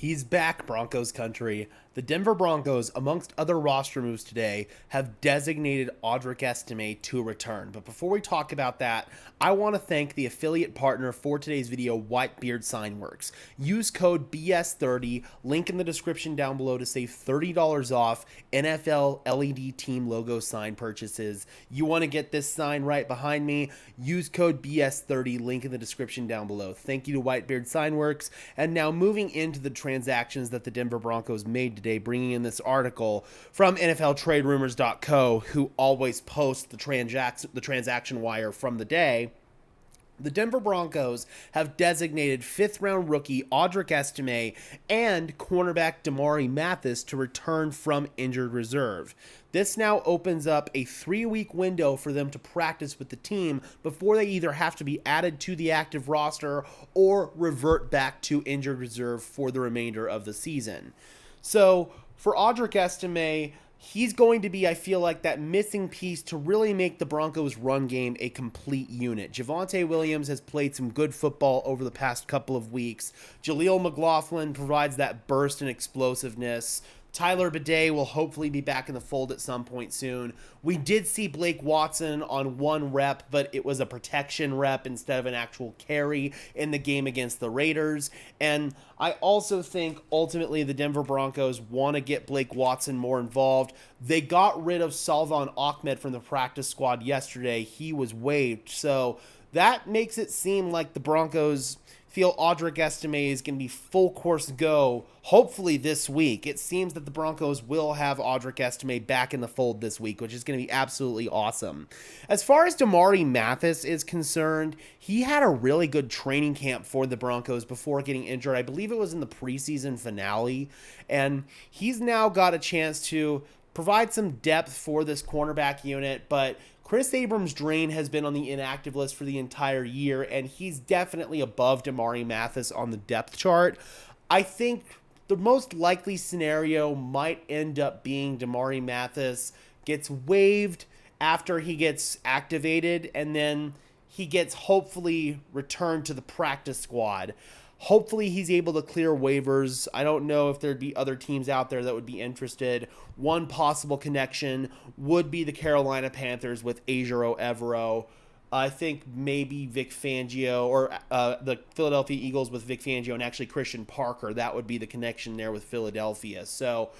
He's back, Broncos country. The Denver Broncos, amongst other roster moves today, have designated Audric Estime to return. But before we talk about that, I want to thank the affiliate partner for today's video, Whitebeard Signworks. Use code BS30, link in the description down below to save $30 off NFL LED team logo sign purchases. You want to get this sign right behind me? Use code BS30, link in the description down below. Thank you to Whitebeard Signworks. And now moving into the transactions that the Denver Broncos made today, bringing in this article from NFLTradeRumors.co, who always post the transaction wire from the day. The Denver Broncos have designated fifth-round rookie Audric Estime and cornerback Damari Mathis to return from injured reserve. This now opens up a 3-week window for them to practice with the team before they either have to be added to the active roster or revert back to injured reserve for the remainder of the season. So for Audric Estime, he's going to be, I feel like, that missing piece to really make the Broncos' run game a complete unit. Javonte Williams has played some good football over the past couple of weeks. Jaleel McLaughlin provides that burst and explosiveness. Tyler Bidet will hopefully be back in the fold at some point soon. We did see Blake Watson on one rep, but it was a protection rep instead of an actual carry in the game against the Raiders. And I also think ultimately the Denver Broncos want to get Blake Watson more involved. They got rid of Salvon Ahmed from the practice squad yesterday. He was waived. So that makes it seem like the Broncos feel Audric Estime is going to be full course go, hopefully this week. It seems that the Broncos will have Audric Estime back in the fold this week, which is going to be absolutely awesome. As far as Damari Mathis is concerned, he had a really good training camp for the Broncos before getting injured. I believe it was in the preseason finale, and he's now got a chance to provide some depth for this cornerback unit, but Chris Abrams-Draine has been on the inactive list for the entire year, and he's definitely above Damari Mathis on the depth chart. I think the most likely scenario might end up being Damari Mathis gets waived after he gets activated, and then he gets hopefully returned to the practice squad. Hopefully he's able to clear waivers. I don't know if there'd be other teams out there that would be interested. One possible connection would be the Carolina Panthers with Ejiro Evero. I think maybe Vic Fangio, or the Philadelphia Eagles with Vic Fangio and actually Christian Parker. That would be the connection there with Philadelphia. So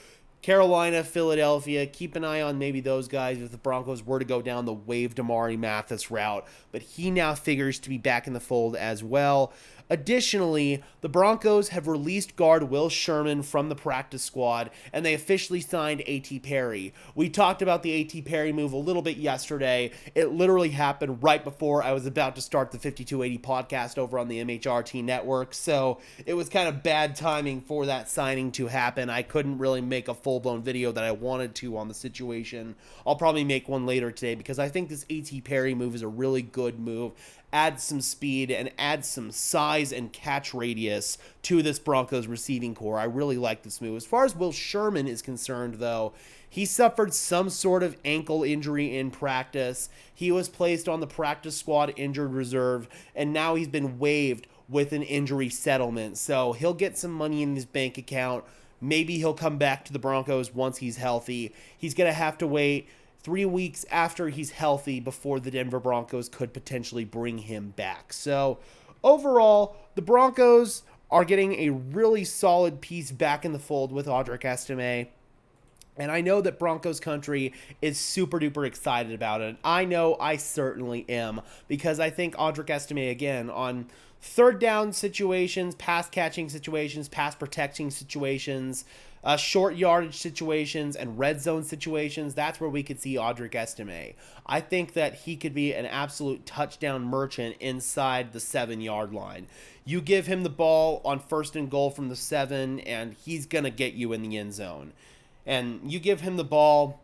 Carolina, Philadelphia, keep an eye on maybe those guys if the Broncos were to go down the waive Damari Mathis route. But he now figures to be back in the fold as well. Additionally, the Broncos have released guard Will Sherman from the practice squad, and they officially signed A.T. Perry. We talked about the A.T. Perry move a little bit yesterday. It literally happened right before I was about to start the 5280 podcast over on the MHRT network, so it was kind of bad timing for that signing to happen. I couldn't really make a full-blown video that I wanted to on the situation. I'll probably make one later today because I think this A.T. Perry move is a really good move. Adds some speed and adds some size and catch radius to this Broncos receiving core. I really like this move. As far as Will Sherman is concerned, though, he suffered some sort of ankle injury in practice. He was placed on the practice squad injured reserve, and now he's been waived with an injury settlement. So he'll get some money in his bank account. Maybe he'll come back to the Broncos once he's healthy. He's going to have to wait 3 weeks after he's healthy before the Denver Broncos could potentially bring him back. So overall, the Broncos are getting a really solid piece back in the fold with Audric Estime. And I know that Broncos country is super duper excited about it. I know I certainly am, because I think Audric Estime, again, on third down situations, pass catching situations, pass protecting situations, short yardage situations, and red zone situations, that's where we could see Audric Estime. I think that he could be an absolute touchdown merchant inside the 7-yard line. You give him the ball on first and goal from the 7, and he's going to get you in the end zone. And you give him the ball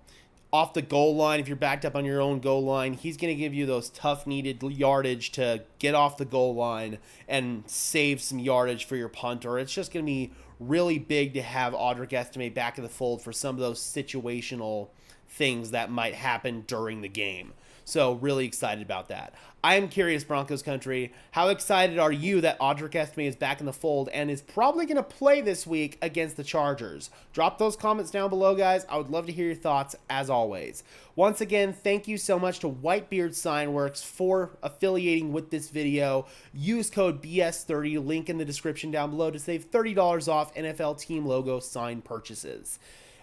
off the goal line, if you're backed up on your own goal line, he's going to give you those tough needed yardage to get off the goal line and save some yardage for your punter. It's just going to be really big to have Audric Estime back in the fold for some of those situational things that might happen during the game. So really excited about that. I am curious, Broncos country, how excited are you that Audric Estime is back in the fold and is probably going to play this week against the Chargers? Drop those comments down below, guys. I would love to hear your thoughts, as always. Once again, thank you so much to Whitebeard Signworks for affiliating with this video. Use code BS30, link in the description down below, to save $30 off NFL team logo sign purchases.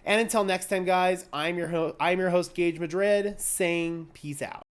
And until next time, guys, I'm your host, Gage Madrid, saying peace out.